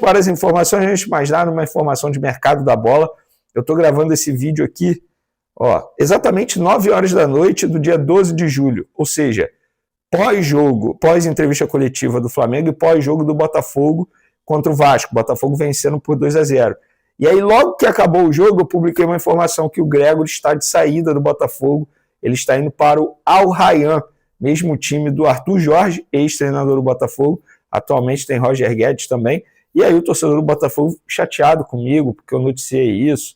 para as informações, antes de mais nada, uma informação de mercado da bola. Eu estou gravando esse vídeo aqui, exatamente 9 horas da noite do dia 12 de julho, ou seja, pós-jogo, pós-entrevista coletiva do Flamengo e pós-jogo do Botafogo contra o Vasco, Botafogo vencendo por 2-0. E aí, logo que acabou o jogo, eu publiquei uma informação que o Gregory está de saída do Botafogo, ele está indo para o Al Rayyan, mesmo time do Arthur Jorge, ex-treinador do Botafogo, atualmente tem Roger Guedes também, e aí o torcedor do Botafogo chateado comigo, porque eu noticiei isso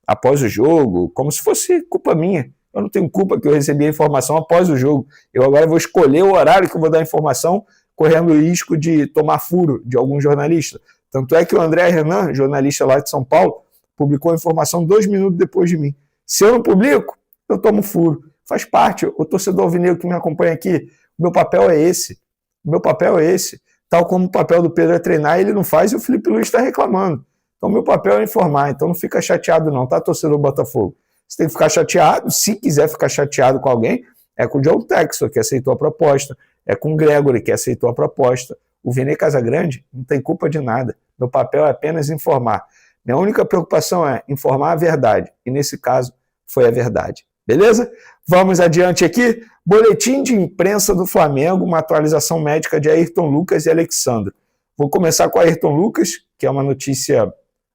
após o jogo, como se fosse culpa minha. Eu não tenho culpa que eu recebi a informação após o jogo. Eu agora vou escolher o horário que eu vou dar a informação, correndo o risco de tomar furo de algum jornalista. Tanto é que o André Renan, jornalista lá de São Paulo, publicou a informação 2 minutos depois de mim. Se eu não publico, eu tomo furo. Faz parte. O torcedor alvinegro que me acompanha aqui, o meu papel é esse. O meu papel é esse. Tal como o papel do Pedro é treinar, ele não faz e o Felipe Luiz está reclamando. Então, meu papel é informar. Então, não fica chateado não, tá, torcedor do Botafogo? Você tem que ficar chateado, se quiser ficar chateado com alguém, é com o John Textor, que aceitou a proposta, é com o Gregory, que aceitou a proposta. O Vene Casagrande não tem culpa de nada. Meu papel é apenas informar. Minha única preocupação é informar a verdade. E nesse caso, foi a verdade. Beleza? Vamos adiante aqui. Boletim de imprensa do Flamengo, uma atualização médica de Ayrton Lucas e Alexandro. Vou começar com Ayrton Lucas, que é uma notícia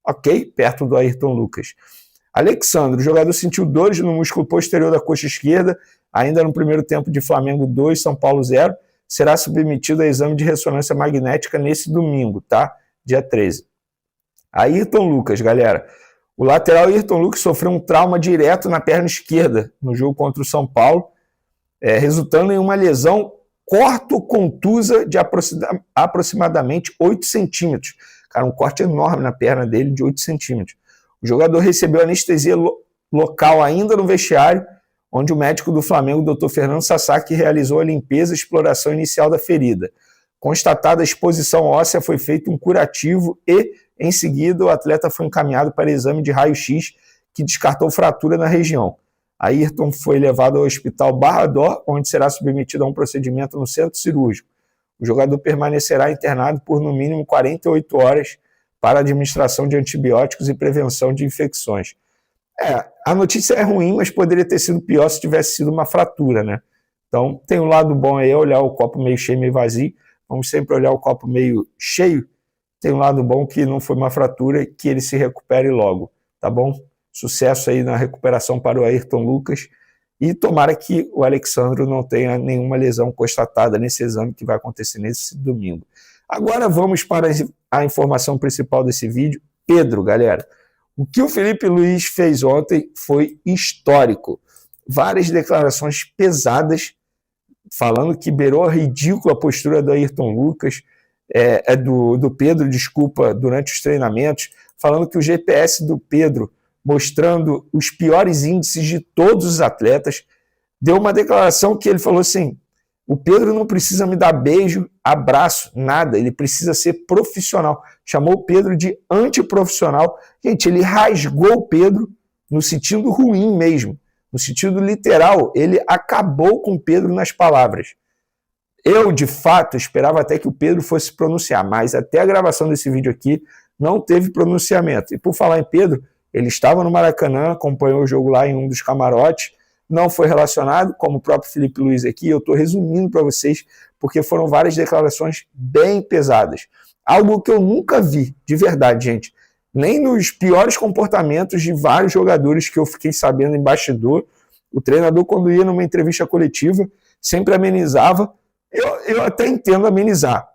ok, perto do Ayrton Lucas. Alexandro, o jogador sentiu dores no músculo posterior da coxa esquerda, ainda no primeiro tempo de Flamengo 2, São Paulo 0, será submetido a exame de ressonância magnética nesse domingo, tá? Dia 13. Ayrton Lucas, galera. O lateral Ayrton Lucas sofreu um trauma direto na perna esquerda no jogo contra o São Paulo, resultando em uma lesão cortocontusa de aproximadamente 8 centímetros. Cara, um corte enorme na perna dele de 8 centímetros. O jogador recebeu anestesia local ainda no vestiário, onde o médico do Flamengo, o Dr. Fernando Sasaki, realizou a limpeza e exploração inicial da ferida. Constatada a exposição óssea, foi feito um curativo e, em seguida, o atleta foi encaminhado para exame de raio-x, que descartou fratura na região. Ayrton foi levado ao hospital Barra d'Or, onde será submetido a um procedimento no centro cirúrgico. O jogador permanecerá internado por no mínimo 48 horas para administração de antibióticos e prevenção de infecções. A notícia é ruim, mas poderia ter sido pior se tivesse sido uma fratura, né? Então, tem um lado bom aí, olhar o copo meio cheio, meio vazio. Vamos sempre olhar o copo meio cheio. Tem um lado bom que não foi uma fratura e que ele se recupere logo, tá bom? Sucesso aí na recuperação para o Ayrton Lucas. E tomara que o Alexandro não tenha nenhuma lesão constatada nesse exame que vai acontecer nesse domingo. Agora vamos para a informação principal desse vídeo. Pedro, galera. O que o Felipe Luiz fez ontem foi histórico. Várias declarações pesadas, falando que beirou a ridícula postura do Ayrton Lucas, do Pedro, desculpa, durante os treinamentos, falando que o GPS do Pedro, mostrando os piores índices de todos os atletas, deu uma declaração que ele falou assim: o Pedro não precisa me dar beijo, abraço, nada, ele precisa ser profissional. Chamou o Pedro de antiprofissional. Gente, ele rasgou o Pedro no sentido ruim mesmo, no sentido literal. Ele acabou com o Pedro nas palavras. Eu, de fato, esperava até que o Pedro fosse pronunciar, mas até a gravação desse vídeo aqui não teve pronunciamento. E por falar em Pedro, ele estava no Maracanã, acompanhou o jogo lá em um dos camarotes, não foi relacionado, como o próprio Felipe Luiz aqui. Eu estou resumindo para vocês, porque foram várias declarações bem pesadas. Algo que eu nunca vi, de verdade, gente. Nem nos piores comportamentos de vários jogadores que eu fiquei sabendo em bastidor. O treinador, quando ia numa entrevista coletiva, sempre amenizava. Eu até entendo amenizar,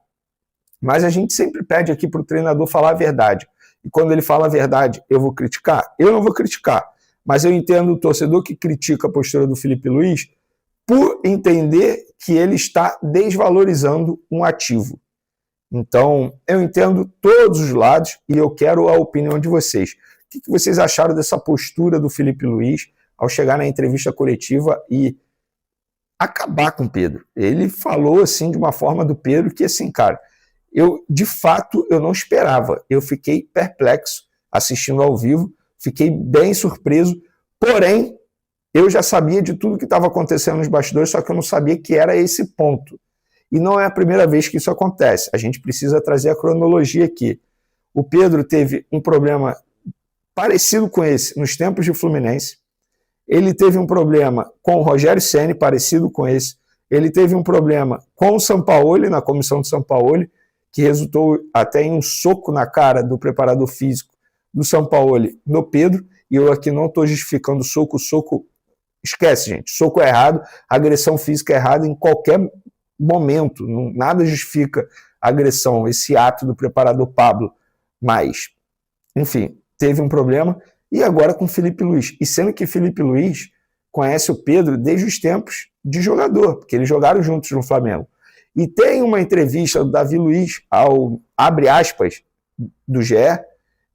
mas a gente sempre pede aqui para o treinador falar a verdade. E quando ele fala a verdade, eu vou criticar? Eu não vou criticar. Mas eu entendo o torcedor que critica a postura do Felipe Luiz por entender que ele está desvalorizando um ativo. Então, eu entendo todos os lados e eu quero a opinião de vocês. O que vocês acharam dessa postura do Felipe Luiz ao chegar na entrevista coletiva e acabar com o Pedro? Ele falou assim de uma forma do Pedro que, assim, cara, de fato, eu não esperava. Eu fiquei perplexo assistindo ao vivo, fiquei bem surpreso, porém, eu já sabia de tudo que estava acontecendo nos bastidores, só que eu não sabia que era esse ponto. E não é a primeira vez que isso acontece. A gente precisa trazer a cronologia aqui. O Pedro teve um problema parecido com esse nos tempos de Fluminense. Ele teve um problema com o Rogério Ceni, parecido com esse. Ele teve um problema com o Sampaoli, na comissão de Sampaoli, que resultou até em um soco na cara do preparador físico do Sampaoli no Pedro. E eu aqui não estou justificando soco. Esquece, gente. Soco é errado, agressão física é errada em qualquer momento. Nada justifica a agressão, esse ato do preparador Pablo. Mas, enfim, teve um problema. E agora com Felipe Luiz. E sendo que Felipe Luiz conhece o Pedro desde os tempos de jogador, porque eles jogaram juntos no Flamengo. E tem uma entrevista do Davi Luiz ao, abre aspas, do GE,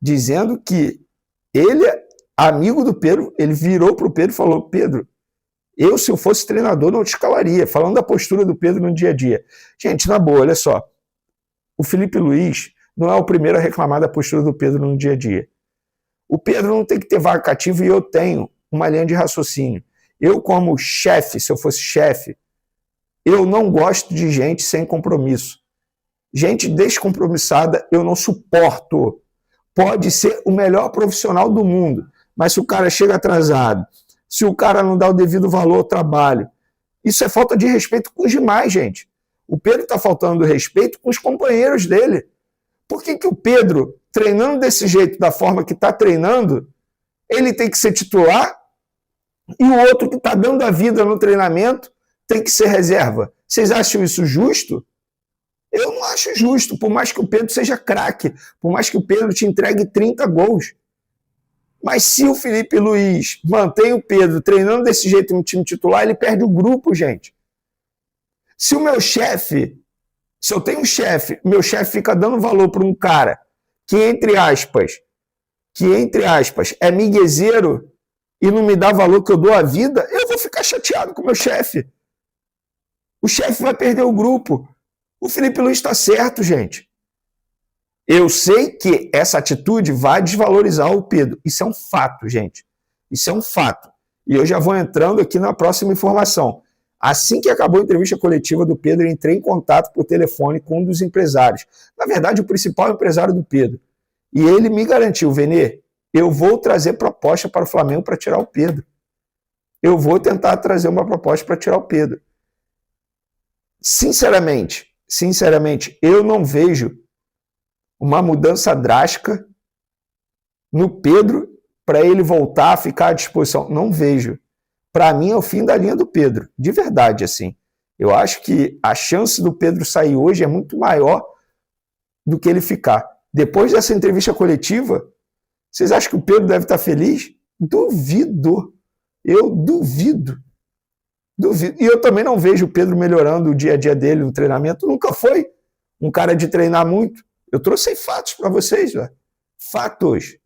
dizendo que ele é amigo do Pedro, ele virou para o Pedro e falou: Pedro, eu, se eu fosse treinador, não te escalaria, falando da postura do Pedro no dia a dia. Gente, na boa, olha só, o Felipe Luiz não é o primeiro a reclamar da postura do Pedro no dia a dia. O Pedro não tem que ter vaga cativa e eu tenho uma linha de raciocínio. Eu, como chefe, se eu fosse chefe, eu não gosto de gente sem compromisso. Gente descompromissada eu não suporto. Pode ser o melhor profissional do mundo, mas se o cara chega atrasado, se o cara não dá o devido valor ao trabalho, isso é falta de respeito com os demais, gente. O Pedro está faltando respeito com os companheiros dele. Por que o Pedro, treinando desse jeito, da forma que está treinando, ele tem que ser titular e o outro que está dando a vida no treinamento tem que ser reserva? Vocês acham isso justo? Eu não acho justo, por mais que o Pedro seja craque, por mais que o Pedro te entregue 30 gols. Mas se o Felipe Luiz mantém o Pedro treinando desse jeito no time titular, ele perde o grupo, gente. Se o meu chefe, se eu tenho um chefe, meu chefe fica dando valor para um cara que, entre aspas, é miguezeiro e não me dá valor que eu dou à vida, eu vou ficar chateado com o meu chefe. O chefe vai perder o grupo. O Felipe Luiz está certo, gente. Eu sei que essa atitude vai desvalorizar o Pedro. Isso é um fato, gente. Isso é um fato. E eu já vou entrando aqui na próxima informação. Assim que acabou a entrevista coletiva do Pedro, eu entrei em contato por telefone com um dos empresários. Na verdade, o principal empresário do Pedro. E ele me garantiu: Venê, eu vou trazer proposta para o Flamengo para tirar o Pedro. Eu vou tentar trazer uma proposta para tirar o Pedro. Sinceramente, eu não vejo uma mudança drástica no Pedro para ele voltar a ficar à disposição. Não vejo. Para mim é o fim da linha do Pedro. De verdade, assim. Eu acho que a chance do Pedro sair hoje é muito maior do que ele ficar. Depois dessa entrevista coletiva, vocês acham que o Pedro deve estar feliz? Duvido. Eu duvido. E eu também não vejo o Pedro melhorando o dia a dia dele no treinamento. Nunca foi um cara de treinar muito. Eu trouxe fatos para vocês. Véio. Fatos.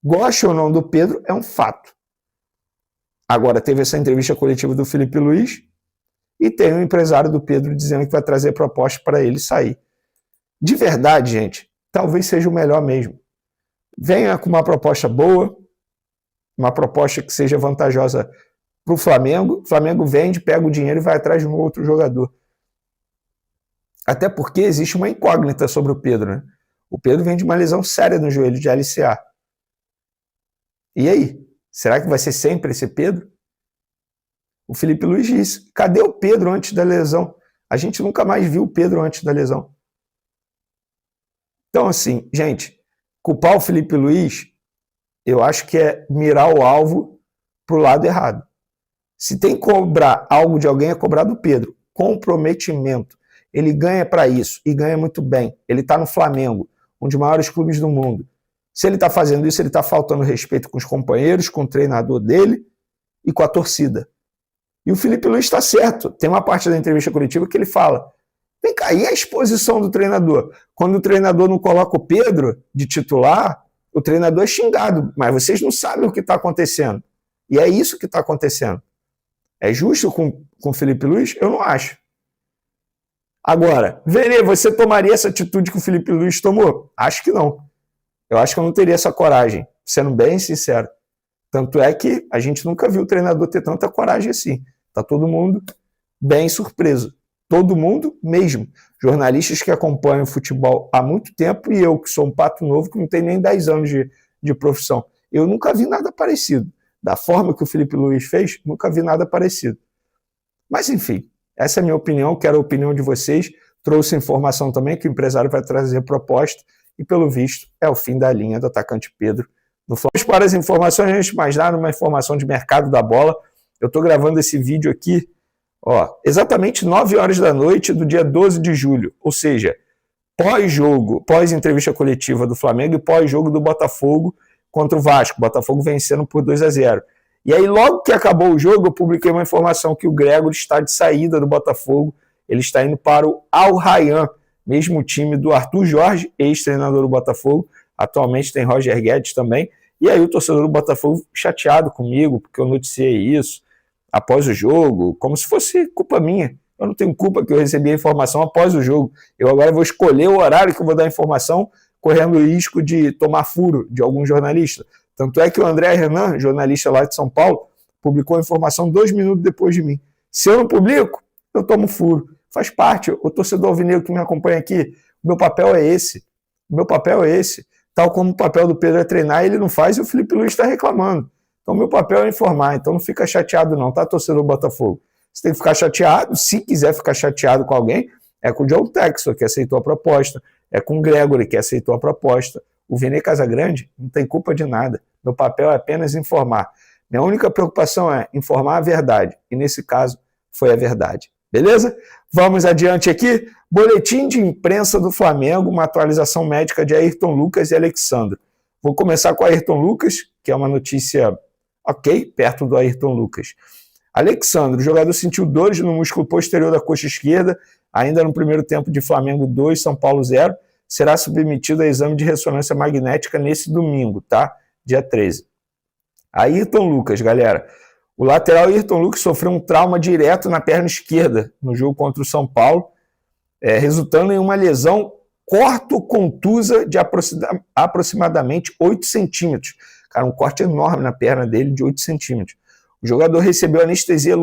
Goste ou não do Pedro, é um fato. Agora, teve essa entrevista coletiva do Felipe Luiz e tem um empresário do Pedro dizendo que vai trazer proposta para ele sair. De verdade, gente, talvez seja o melhor mesmo. Venha com uma proposta boa, uma proposta que seja vantajosa para o Flamengo. O Flamengo vende, pega o dinheiro e vai atrás de um outro jogador. Até porque existe uma incógnita sobre o Pedro, né? O Pedro vem de uma lesão séria no joelho de LCA. E aí? Será que vai ser sempre esse Pedro? O Felipe Luiz disse: cadê o Pedro antes da lesão? A gente nunca mais viu o Pedro antes da lesão. Então, assim, gente, culpar o Felipe Luiz, eu acho que é mirar o alvo para o lado errado. Se tem que cobrar algo de alguém, é cobrar do Pedro. Comprometimento. Ele ganha para isso, e ganha muito bem. Ele está no Flamengo, um dos maiores clubes do mundo. Se ele está fazendo isso, ele está faltando respeito com os companheiros, com o treinador dele e com a torcida. E o Felipe Luiz está certo. Tem uma parte da entrevista coletiva que ele fala: vem cá, e a exposição do treinador? Quando o treinador não coloca o Pedro de titular, o treinador é xingado. Mas vocês não sabem o que está acontecendo. E é isso que está acontecendo. É justo com o Felipe Luiz? Eu não acho. Agora, Venê, você tomaria essa atitude que o Felipe Luiz tomou? Acho que não. Eu acho que eu não teria essa coragem, sendo bem sincero. Tanto é que a gente nunca viu o treinador ter tanta coragem assim. Tá todo mundo bem surpreso. Todo mundo mesmo. Jornalistas que acompanham futebol há muito tempo e eu, que sou um pato novo, que não tem nem 10 anos de profissão. Eu nunca vi nada parecido. Da forma que o Felipe Luiz fez, nunca vi nada parecido. Mas, enfim, essa é a minha opinião, quero a opinião de vocês. Trouxe informação também que o empresário vai trazer proposta e, pelo visto, é o fim da linha do atacante Pedro no Flamengo. Para as informações, antes de mais nada, uma informação de mercado da bola. Eu estou gravando esse vídeo aqui, exatamente 9 horas da noite do dia 12 de julho, ou seja, pós-jogo, pós-entrevista coletiva do Flamengo e pós-jogo do Botafogo contra o Vasco. Botafogo vencendo por 2-0. E aí, logo que acabou o jogo, eu publiquei uma informação que o Gregor está de saída do Botafogo, ele está indo para o Al Rayyan, mesmo time do Arthur Jorge, ex-treinador do Botafogo, atualmente tem Roger Guedes também, e aí o torcedor do Botafogo chateado comigo, porque eu noticiei isso após o jogo, como se fosse culpa minha. Eu não tenho culpa que eu recebi a informação após o jogo. Eu agora vou escolher o horário que eu vou dar a informação, correndo o risco de tomar furo de algum jornalista. Tanto é que o André Renan, jornalista lá de São Paulo, publicou a informação 2 minutos depois de mim. Se eu não publico, eu tomo furo. Faz parte. O torcedor alvinegro que me acompanha aqui, o meu papel é esse. O meu papel é esse. Tal como o papel do Pedro é treinar, ele não faz e o Felipe Luiz está reclamando. Então, meu papel é informar. Então, não fica chateado não, tá, torcedor do Botafogo? Você tem que ficar chateado, se quiser ficar chateado com alguém, é com o John Textor, que aceitou a proposta, é com o Gregory, que aceitou a proposta. O Vene Casagrande não tem culpa de nada. Meu papel é apenas informar. Minha única preocupação é informar a verdade. E, nesse caso, foi a verdade. Beleza? Vamos adiante aqui. Boletim de imprensa do Flamengo, uma atualização médica de Ayrton Lucas e Alexandro. Vou começar com Ayrton Lucas, que é uma notícia ok, perto do Ayrton Lucas. Alexandro, o jogador sentiu dores no músculo posterior da coxa esquerda, ainda no primeiro tempo de Flamengo 2, São Paulo 0, será submetido a exame de ressonância magnética nesse domingo, tá? Dia 13. Ayrton Lucas, galera. O lateral Ayrton Lucas sofreu um trauma direto na perna esquerda no jogo contra o São Paulo, resultando em uma lesão cortocontusa de aproximadamente 8 centímetros. Cara, um corte enorme na perna dele de 8 centímetros. O jogador recebeu anestesia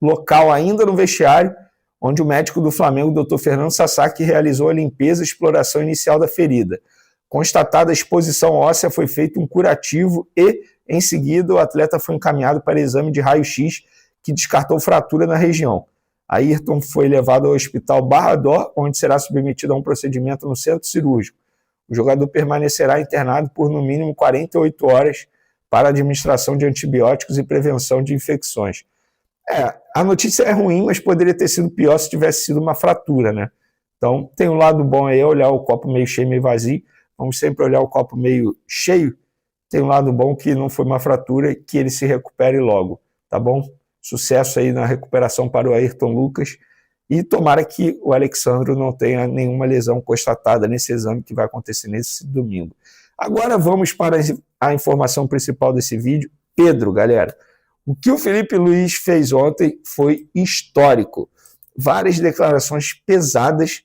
local ainda no vestiário, onde o médico do Flamengo, o Dr. Fernando Sasaki, realizou a limpeza e exploração inicial da ferida. Constatada a exposição óssea, foi feito um curativo e, em seguida, o atleta foi encaminhado para exame de raio-x, que descartou fratura na região. Ayrton foi levado ao Hospital Barra d'Or, onde será submetido a um procedimento no centro cirúrgico. O jogador permanecerá internado por no mínimo 48 horas para administração de antibióticos e prevenção de infecções. A notícia é ruim, mas poderia ter sido pior se tivesse sido uma fratura, né? Então, tem um lado bom aí, olhar o copo meio cheio, meio vazio. Vamos sempre olhar o copo meio cheio. Tem um lado bom que não foi uma fratura e que ele se recupere logo, tá bom? Sucesso aí na recuperação para o Ayrton Lucas. E tomara que o Alexandro não tenha nenhuma lesão constatada nesse exame que vai acontecer nesse domingo. Agora vamos para a informação principal desse vídeo. Pedro, galera. O que o Felipe Luiz fez ontem foi histórico. Várias declarações pesadas,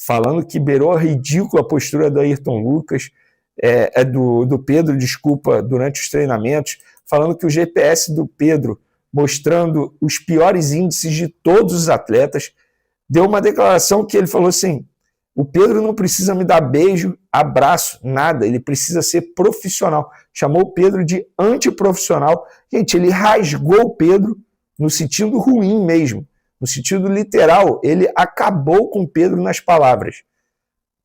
falando que beirou a ridícula postura do Ayrton Lucas, do Pedro, desculpa, durante os treinamentos, falando que o GPS do Pedro, mostrando os piores índices de todos os atletas, deu uma declaração que ele falou assim: o Pedro não precisa me dar beijo, abraço, nada, ele precisa ser profissional. Chamou o Pedro de antiprofissional. Gente, ele rasgou o Pedro no sentido ruim mesmo, no sentido literal. Ele acabou com o Pedro nas palavras.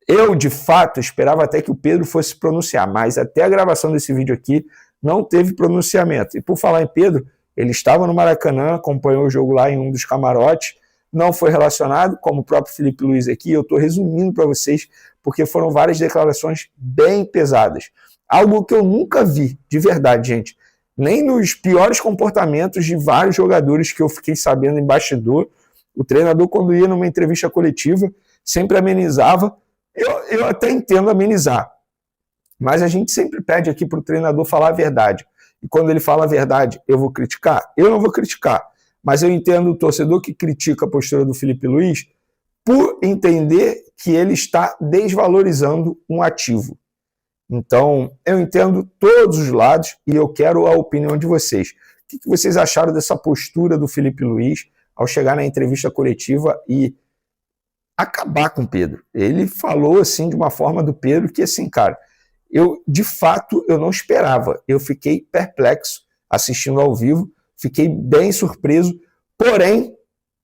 Eu, de fato, esperava até que o Pedro fosse pronunciar, mas até a gravação desse vídeo aqui não teve pronunciamento. E por falar em Pedro, ele estava no Maracanã, acompanhou o jogo lá em um dos camarotes, não foi relacionado, como o próprio Felipe Luiz aqui. Eu estou resumindo para vocês, porque foram várias declarações bem pesadas. Algo que eu nunca vi, de verdade, gente. Nem nos piores comportamentos de vários jogadores que eu fiquei sabendo em bastidor. O treinador, quando ia numa entrevista coletiva, sempre amenizava. Eu até entendo amenizar, mas a gente sempre pede aqui para o treinador falar a verdade. E quando ele fala a verdade, eu vou criticar? Eu não vou criticar. Mas eu entendo o torcedor que critica a postura do Felipe Luiz por entender que ele está desvalorizando um ativo. Então, eu entendo todos os lados e eu quero a opinião de vocês. O que vocês acharam dessa postura do Felipe Luiz ao chegar na entrevista coletiva e acabar com o Pedro. Ele falou assim de uma forma do Pedro que assim, cara, de fato eu não esperava. Eu fiquei perplexo assistindo ao vivo, fiquei bem surpreso, porém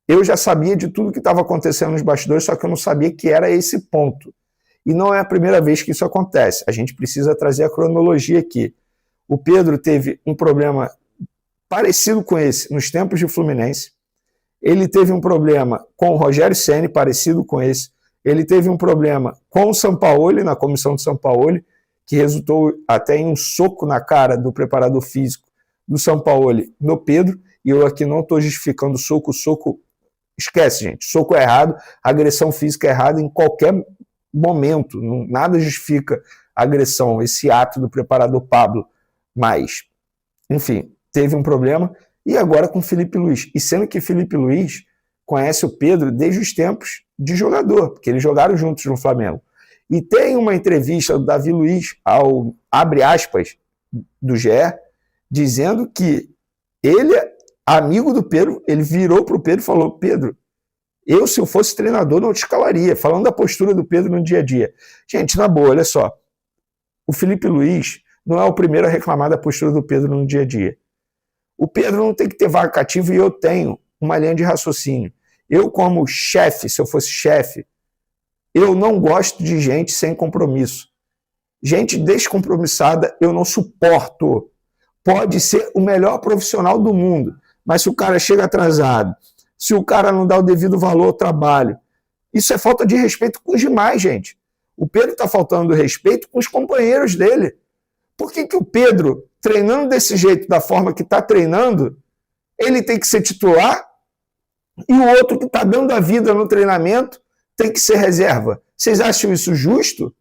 eu já sabia de tudo que estava acontecendo nos bastidores, só que eu não sabia que era esse ponto. E não é a primeira vez que isso acontece. A gente precisa trazer a cronologia aqui. O Pedro teve um problema parecido com esse nos tempos de Fluminense. Ele teve um problema com o Rogério Ceni, parecido com esse. Ele teve um problema com o Sampaoli, na comissão de Sampaoli, que resultou até em um soco na cara do preparador físico do Sampaoli no Pedro. E eu aqui não estou justificando soco. Esquece, gente. Soco é errado, agressão física é errada em qualquer momento. Nada justifica a agressão, esse ato do preparador Pablo. Mas, enfim, teve um problema. E agora com Felipe Luiz. E sendo que Felipe Luiz conhece o Pedro desde os tempos de jogador, porque eles jogaram juntos no Flamengo. E tem uma entrevista do Davi Luiz ao, abre aspas, do GE, dizendo que ele é amigo do Pedro, ele virou para o Pedro e falou: Pedro, se eu fosse treinador, não te escalaria. Falando da postura do Pedro no dia a dia. Gente, na boa, olha só. O Felipe Luiz não é o primeiro a reclamar da postura do Pedro no dia a dia. O Pedro não tem que ter vaga cativa e eu tenho uma linha de raciocínio. Eu, como chefe, se eu fosse chefe, eu não gosto de gente sem compromisso. Gente descompromissada eu não suporto. Pode ser o melhor profissional do mundo, mas se o cara chega atrasado, se o cara não dá o devido valor ao trabalho, isso é falta de respeito com os demais, gente. O Pedro está faltando respeito com os companheiros dele. Por que o Pedro, treinando desse jeito, da forma que está treinando, ele tem que ser titular e o outro que está dando a vida no treinamento tem que ser reserva? Vocês acham isso justo?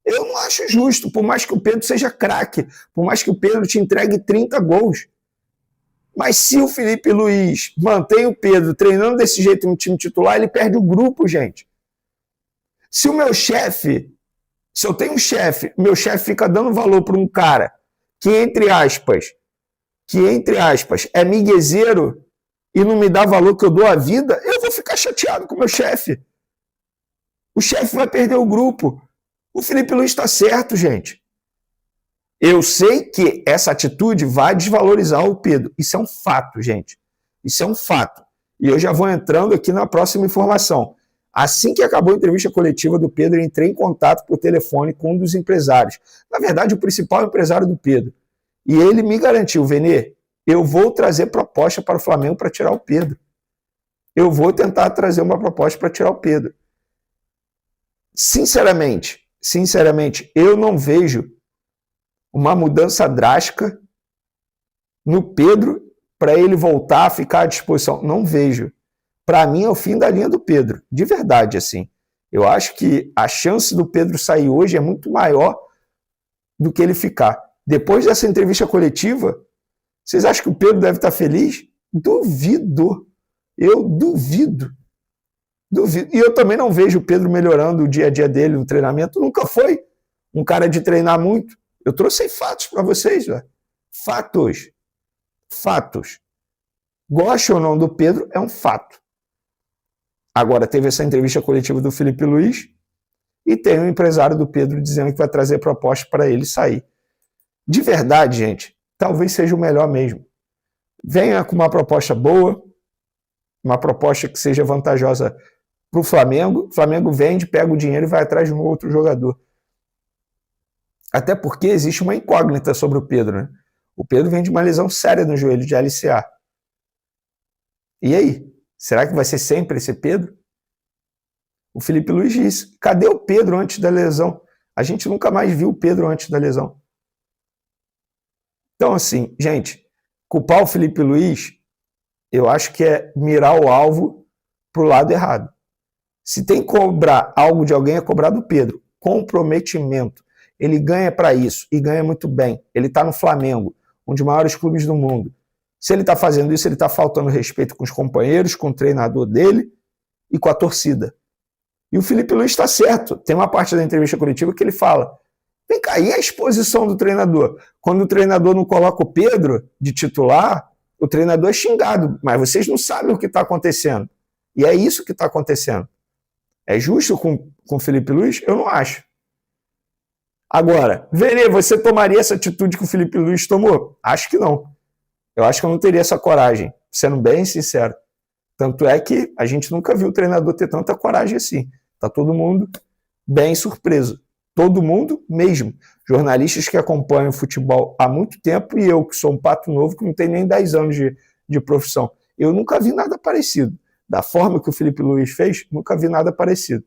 Eu não acho justo, por mais que o Pedro seja craque, por mais que o Pedro te entregue 30 gols. Mas se o Felipe Luiz mantém o Pedro treinando desse jeito no time titular, ele perde o grupo, gente. Se o meu chefe, se eu tenho um chefe, meu chefe fica dando valor para um cara que, entre aspas, é miguezeiro e não me dá valor que eu dou à vida, eu vou ficar chateado com o meu chefe. O chefe vai perder o grupo. O Felipe Luiz está certo, gente. Eu sei que essa atitude vai desvalorizar o Pedro. Isso é um fato, gente. Isso é um fato. E eu já vou entrando aqui na próxima informação. Assim que acabou a entrevista coletiva do Pedro, eu entrei em contato por telefone com um dos empresários. Na verdade, o principal empresário do Pedro. E ele me garantiu: Vene, eu vou trazer proposta para o Flamengo para tirar o Pedro. Eu vou tentar trazer uma proposta para tirar o Pedro. Sinceramente, eu não vejo uma mudança drástica no Pedro para ele voltar a ficar à disposição. Não vejo. Para mim é o fim da linha do Pedro. De verdade, assim. Eu acho que a chance do Pedro sair hoje é muito maior do que ele ficar. Depois dessa entrevista coletiva, vocês acham que o Pedro deve estar feliz? Duvido. Eu duvido. E eu também não vejo o Pedro melhorando o dia a dia dele no treinamento. Nunca foi um cara de treinar muito. Eu trouxe fatos para vocês, velho. Fatos. Goste ou não do Pedro, é um fato. Agora, teve essa entrevista coletiva do Felipe Luiz e tem um empresário do Pedro dizendo que vai trazer proposta para ele sair. De verdade, gente, talvez seja o melhor mesmo. Venha com uma proposta boa, uma proposta que seja vantajosa para o Flamengo. O Flamengo vende, pega o dinheiro e vai atrás de um outro jogador. Até porque existe uma incógnita sobre o Pedro, né? O Pedro vem de uma lesão séria no joelho, de LCA. E aí? Será que vai ser sempre esse Pedro? O Felipe Luiz disse: cadê o Pedro antes da lesão? A gente nunca mais viu o Pedro antes da lesão. Então, assim, gente, culpar o Felipe Luiz, eu acho que é mirar o alvo pro lado errado. Se tem que cobrar algo de alguém, é cobrar do Pedro. Comprometimento. Ele ganha para isso, e ganha muito bem. Ele está no Flamengo, um dos maiores clubes do mundo. Se ele está fazendo isso, ele está faltando respeito com os companheiros, com o treinador dele e com a torcida. E o Felipe Luiz está certo. Tem uma parte da entrevista coletiva que ele fala: vem cá, e a exposição do treinador? Quando o treinador não coloca o Pedro de titular, o treinador é xingado, mas vocês não sabem o que está acontecendo. E é isso que está acontecendo. É justo com o Felipe Luiz? Eu não acho. Agora, Vene, você tomaria essa atitude que o Felipe Luiz tomou? Acho que não. Eu acho que eu não teria essa coragem, sendo bem sincero. Tanto é que a gente nunca viu o treinador ter tanta coragem assim. Tá todo mundo bem surpreso. Todo mundo mesmo. Jornalistas que acompanham o futebol há muito tempo e eu, que sou um pato novo, que não tem nem 10 anos de profissão. Eu nunca vi nada parecido. Da forma que o Felipe Luiz fez, nunca vi nada parecido.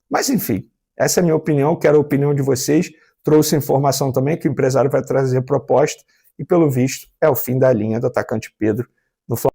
Mas, enfim, essa é a minha opinião, quero a opinião de vocês. Trouxe informação também que o empresário vai trazer proposta e, pelo visto, é o fim da linha do atacante Pedro no Flamengo.